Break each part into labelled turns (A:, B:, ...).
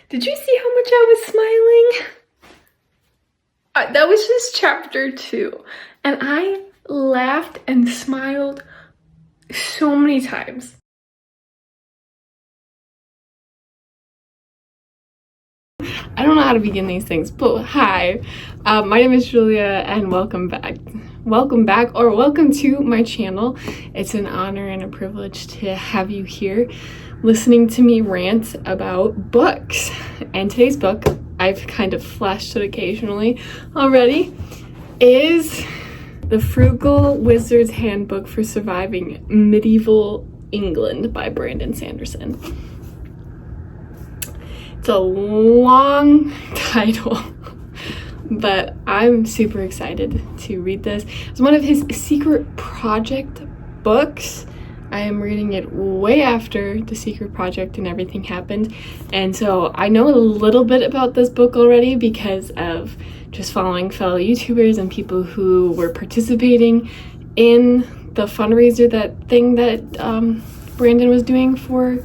A: Did you see how much I was smiling? That was just chapter 2, and I laughed and smiled so many times. I don't know how to begin these things, but hi, my name is Julia, and welcome back. Welcome back, or welcome to my channel. It's an honor and a privilege to have you here listening to me rant about books. And today's book, I've kind of flashed it occasionally already, is The Frugal Wizard's Handbook for Surviving Medieval England by Sanderson. It's a long title, but I'm super excited to read this. It's one of his secret project books. I am reading it way after the secret project and everything happened, and so I know a little bit about this book already because of just following fellow YouTubers and people who were participating in the fundraiser, that thing that Brandon was doing for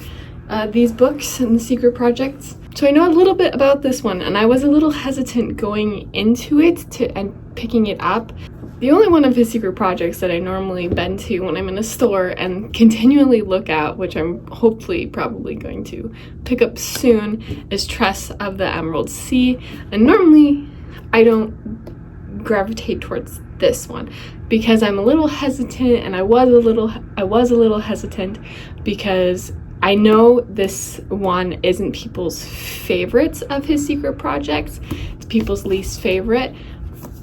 A: these books and the secret projects. So I know a little bit about this one, and I was a little hesitant going into it and picking it up. The only one of his secret projects that I normally bend to when I'm in a store and continually look at, which I'm hopefully probably going to pick up soon, is Tress of the Emerald Sea. And normally I don't gravitate towards this one because I'm a little hesitant, and I was a little hesitant because I know this one isn't people's favorites of his secret projects. It's people's least favorite.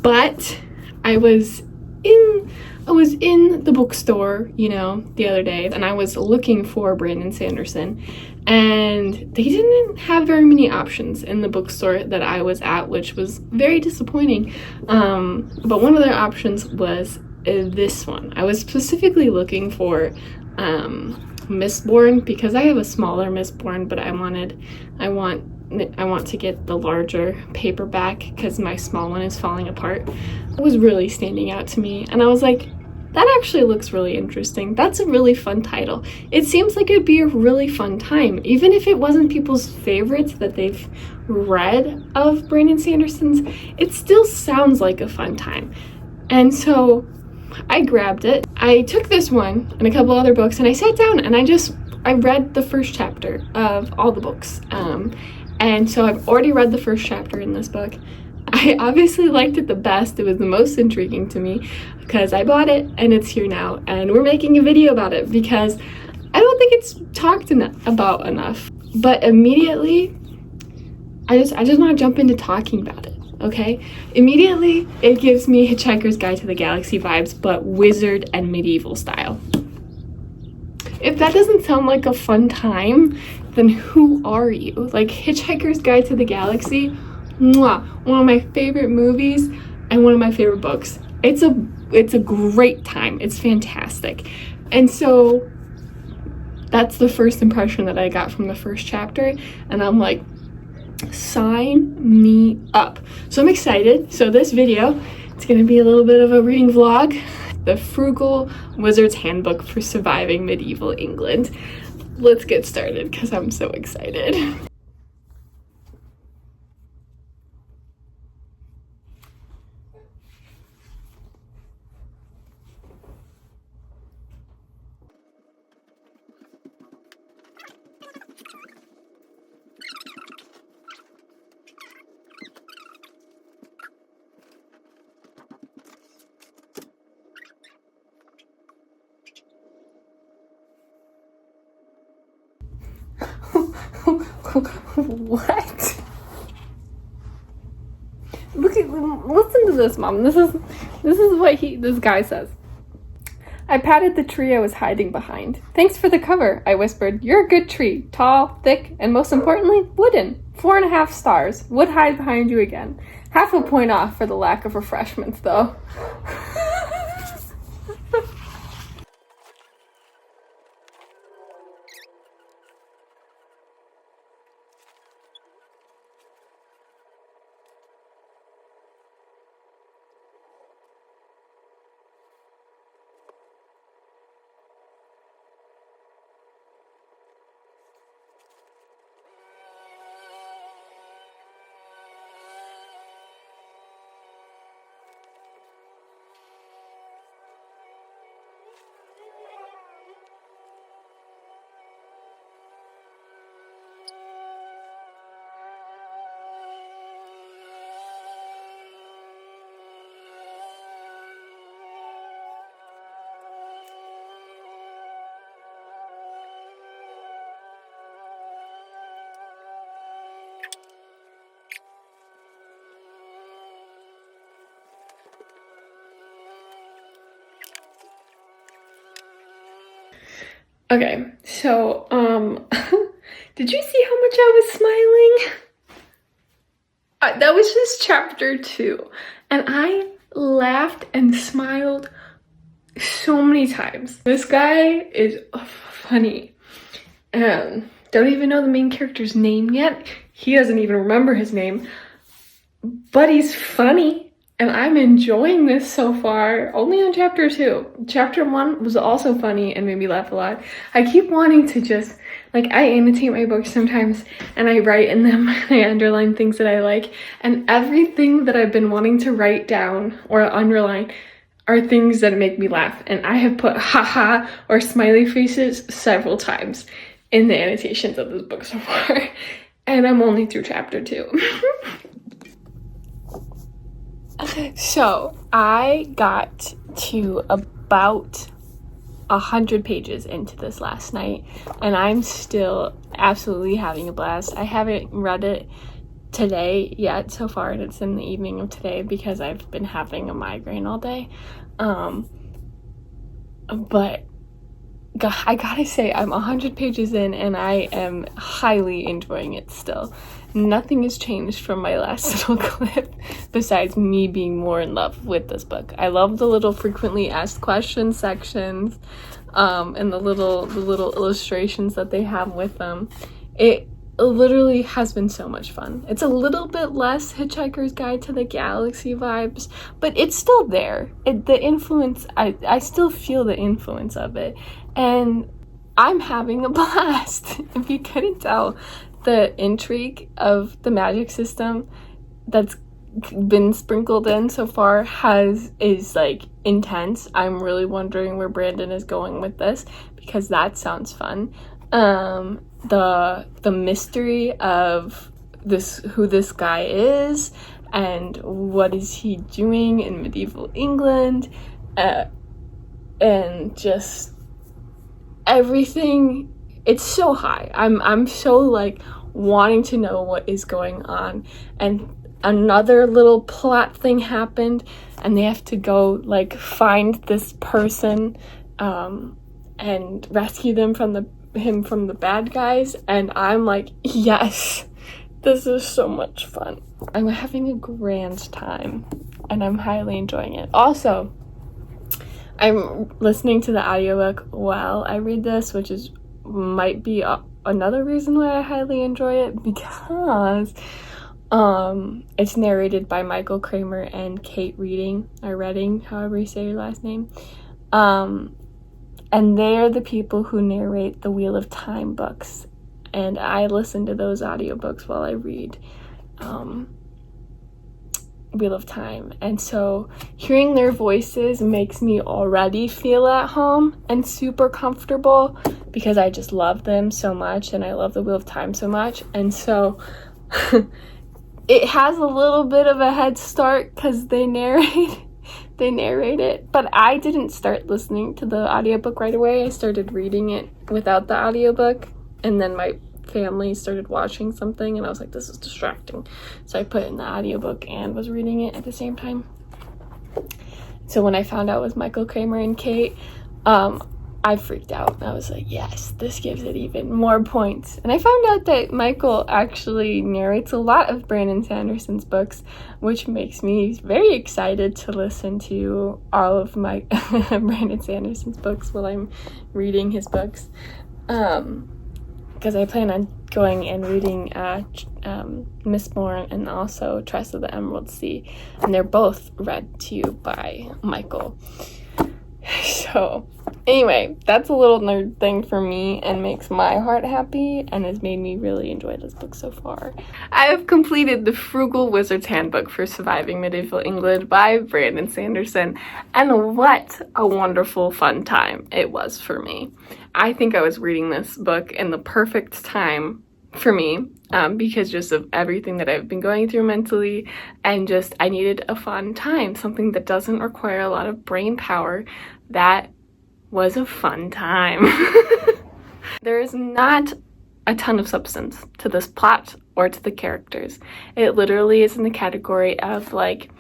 A: But I was in the bookstore, the other day, and I was looking for Sanderson, and they didn't have very many options in the bookstore that I was at, which was very disappointing. But one of their options was this one. I was specifically looking for Mistborn because I have a smaller Mistborn, but I want to get the larger paperback because my small one is falling apart. It was really standing out to me, and I was like, that actually looks really interesting. That's a really fun title. It seems like it'd be a really fun time, even if it wasn't people's favorites that they've read of Brandon Sanderson's. It still sounds like a fun time, and so I grabbed it. I took this one and a couple other books, and I sat down and I read the first chapter of all the books. And so I've already read the first chapter in this book. I obviously liked it the best. It was the most intriguing to me because I bought it and it's here now, and we're making a video about it because I don't think it's talked about enough. But immediately, I just want to jump into talking about it. Okay? Immediately, it gives me Hitchhiker's Guide to the Galaxy vibes, but wizard and medieval style. If that doesn't sound like a fun time, then who are you? Like, Hitchhiker's Guide to the Galaxy, mwah, one of my favorite movies and one of my favorite books. It's a great time. It's fantastic. And so that's the first impression that I got from the first chapter, and I'm like, sign me up. So I'm excited. So this video, it's going to be a little bit of a reading vlog. The Frugal Wizard's Handbook for Surviving Medieval England. Let's get started because I'm so excited. What? Listen to this, Mom. This is what this guy says. I patted the tree I was hiding behind. Thanks for the cover, I whispered. You're a good tree. Tall, thick, and most importantly, wooden. 4.5 stars. Would hide behind you again. Half a point off for the lack of refreshments, though. Okay, so, did you see how much I was smiling? That was just chapter 2, and I laughed and smiled so many times. This guy is funny. Don't even know the main character's name yet. He doesn't even remember his name, but he's funny. And I'm enjoying this so far, only on chapter 2. Chapter 1 was also funny and made me laugh a lot. I keep wanting to just, like, I annotate my books sometimes, and I write in them, and I underline things that I like, and everything that I've been wanting to write down or underline are things that make me laugh. And I have put haha or smiley faces several times in the annotations of this book so far. And I'm only through chapter 2. So I got to about 100 pages into this last night, and I'm still absolutely having a blast. I haven't read it today yet so far, and it's in the evening of today because I've been having a migraine all day. But I gotta say, I'm 100 pages in, and I am highly enjoying it still. Nothing has changed from my last little clip besides me being more in love with this book. I love the little frequently asked questions sections, and the little illustrations that they have with them. It literally has been so much fun. It's a little bit less Hitchhiker's Guide to the Galaxy vibes, but it's still there. The influence, I still feel the influence of it, and I'm having a blast. If you couldn't tell, the intrigue of the magic system that's been sprinkled in so far is like intense. I'm really wondering where Brandon is going with this, because that sounds fun. The mystery of who this guy is and what is he doing in medieval England, and just everything. It's so high. I'm so like wanting to know what is going on, and another little plot thing happened, and they have to go like find this person and rescue them from the bad guys, and I'm like, yes, this is so much fun. I'm having a grand time, and I'm highly enjoying it. Also, I'm listening to the audiobook while I read this, which might be another reason why I highly enjoy it, because it's narrated by Michael Kramer and Kate Reading, or Redding, however you say your last name. And they are the people who narrate the Wheel of Time books, and I listen to those audiobooks while I read Wheel of Time. And so hearing their voices makes me already feel at home and super comfortable, because I just love them so much, and I love the Wheel of Time so much. And so it has a little bit of a head start because they narrate it, but I didn't start listening to the audiobook right away. I started reading it without the audiobook, and then my family started watching something, and I was like, this is distracting. So I put in the audiobook and was reading it at the same time. So when I found out it was Michael Kramer and Kate, I freaked out. I was like, yes, this gives it even more points. And I found out that Michael actually narrates a lot of Brandon Sanderson's books, which makes me very excited to listen to all of my Brandon Sanderson's books while I'm reading his books. Because I plan on going and reading Mistborn and also Trust of the Emerald Sea, and they're both read to you by Michael. So anyway, that's a little nerd thing for me and makes my heart happy and has made me really enjoy this book so far. I have completed the Frugal Wizard's Handbook for Surviving Medieval England by Brandon Sanderson, and what a wonderful fun time it was for me. I think I was reading this book in the perfect time for me, because just of everything that I've been going through mentally, and just I needed a fun time, something that doesn't require a lot of brain power. That was a fun time. There is not a ton of substance to this plot or to the characters. It literally is in the category of like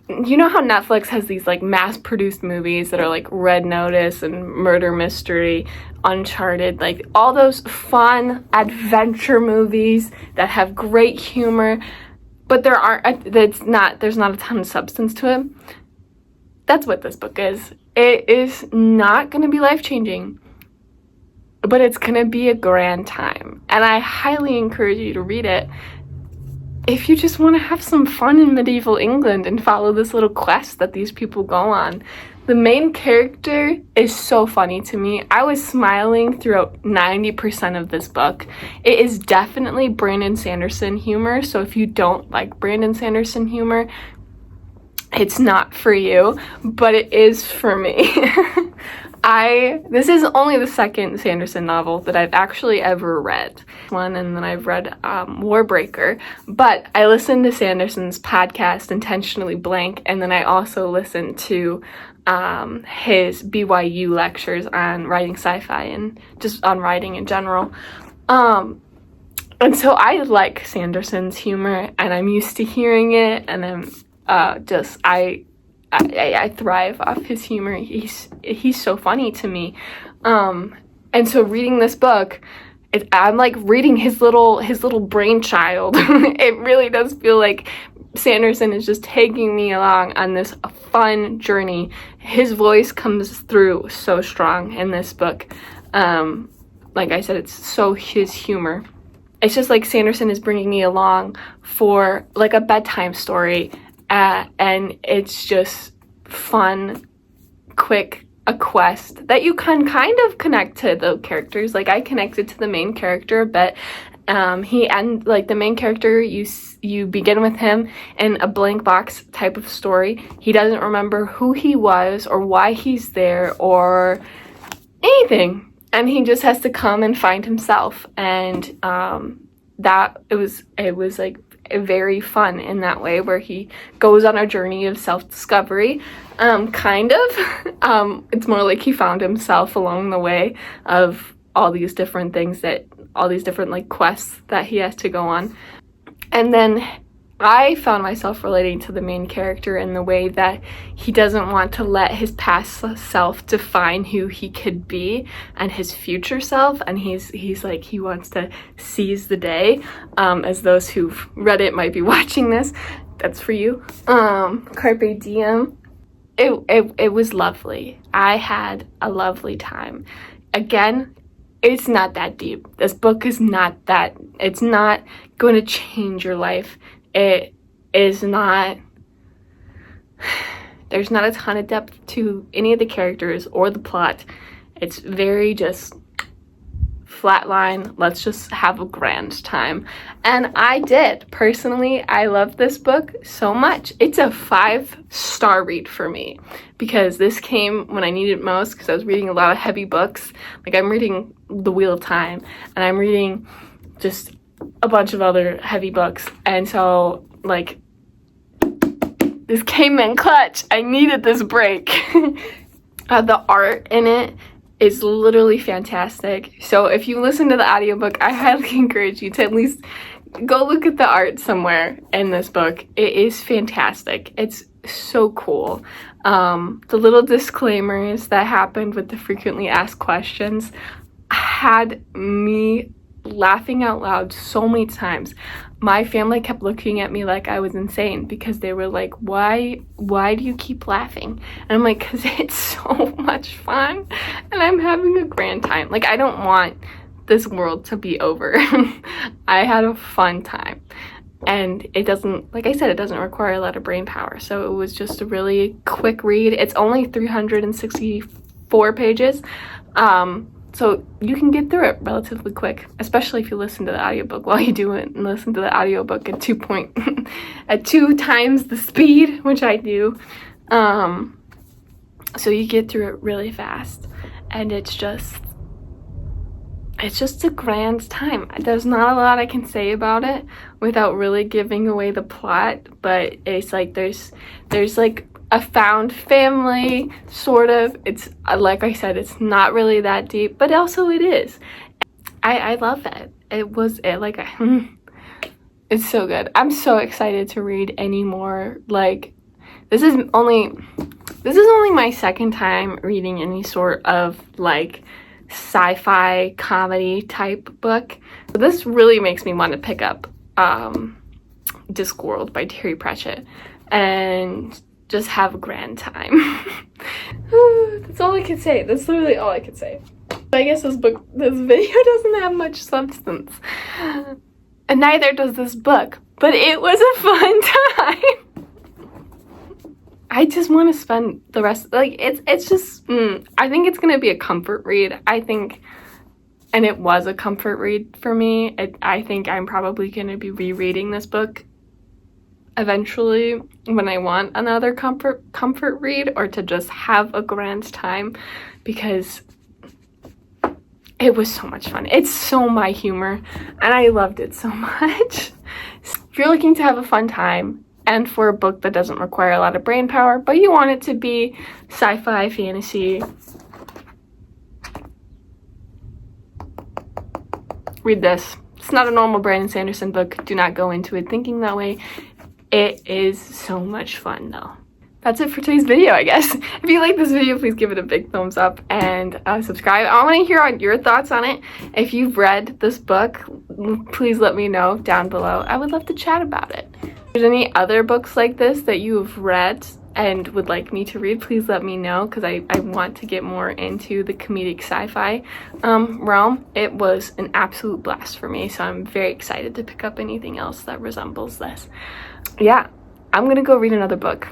A: you know how Netflix has these like mass-produced movies that are like Red Notice and Murder Mystery, Uncharted, like all those fun adventure movies that have great humor, but there's not a ton of substance to it. That's what this book is. It is not going to be life-changing, but it's going to be a grand time, and I highly encourage you to read it if you just want to have some fun in medieval England and follow this little quest that these people go on. The main character is so funny to me. I was smiling throughout 90% of this book. It is definitely Brandon Sanderson humor, so if you don't like Brandon Sanderson humor, it's not for you, but it is for me. This is only the second Sanderson novel that I've actually ever read. And then I've read Warbreaker, but I listened to Sanderson's podcast, Intentionally Blank, and then I also listened to his BYU lectures on writing sci-fi and just on writing in general. And so I like Sanderson's humor, and I'm used to hearing it, and I thrive off his humor. He's so funny to me. And so reading this book, I'm like reading his little brainchild. It really does feel like Sanderson is just taking me along on this fun journey. His voice comes through so strong in this book. Like I said, it's so his humor. It's just like Sanderson is bringing me along for like a bedtime story. And it's just fun, quick, a quest that you can kind of connect to the characters. Like I connected to the main character a bit. The main character, you begin with him in a blank box type of story. He doesn't remember who he was or why he's there or anything, and he just has to come and find himself. And it was like very fun in that way, where he goes on a journey of self-discovery, kind of. It's more like he found himself along the way of all these different like quests that he has to go on. And then I found myself relating to the main character in the way that he doesn't want to let his past self define who he could be and his future self, and he's like, he wants to seize the day. As those who've read it might be watching this, that's for you. Carpe diem. It was lovely. I had a lovely time. Again, it's not that deep. This book is not that, it's not going to change your life. It is not, there's not a ton of depth to any of the characters or the plot. It's very just flatline, let's just have a grand time. And I did. Personally, I love this book so much. It's a 5-star read for me, because this came when I needed it most, because I was reading a lot of heavy books. Like I'm reading The Wheel of Time, and I'm reading just a bunch of other heavy books, and so like this came in clutch. I needed this break. The art in it is literally fantastic. So if you listen to the audiobook, I highly encourage you to at least go look at the art somewhere in this book. It is fantastic. It's so cool. The little disclaimers that happened with the frequently asked questions had me laughing out loud so many times. My family kept looking at me like I was insane, because they were like, why do you keep laughing? And I'm like, because it's so much fun and I'm having a grand time. Like, I don't want this world to be over. I had a fun time, and it doesn't, like I said, it doesn't require a lot of brain power, so it was just a really quick read. It's only 364 pages, so you can get through it relatively quick, especially if you listen to the audiobook while you do it, and listen to the audiobook at 2 times the speed, which I do. So you get through it really fast, and it's just a grand time. There's not a lot I can say about it without really giving away the plot, but it's like there's like a found family, sort of. It's like I said, it's not really that deep, but also it is. I love it. It's so good. I'm so excited to read any more like This is only my second time reading any sort of like sci-fi comedy type book. So this really makes me want to pick up Discworld by Terry Pratchett and just have a grand time. That's all I could say. That's literally all I could say. I guess this video doesn't have much substance. And neither does this book. But it was a fun time. I just want to spend the rest, like, it's just, I think it's going to be a comfort read. I think, and it was a comfort read for me. I think I'm probably going to be rereading this book eventually when I want another comfort read, or to just have a grand time, because it was so much fun. It's so my humor, and I loved it so much. If you're looking to have a fun time, and for a book that doesn't require a lot of brain power, but you want it to be sci-fi, fantasy, read this. It's not a normal Brandon Sanderson book. Do not go into it thinking that way. It is so much fun, though. That's it for today's video, I guess. If you like this video, please give it a big thumbs up and subscribe. I want to hear your thoughts on it. If you've read this book, please let me know down below. I would love to chat about it. If there's any other books like this that you've read and would like me to read, please let me know, because I want to get more into the comedic sci-fi realm. It was an absolute blast for me, so I'm very excited to pick up anything else that resembles this. Yeah, I'm gonna go read another book.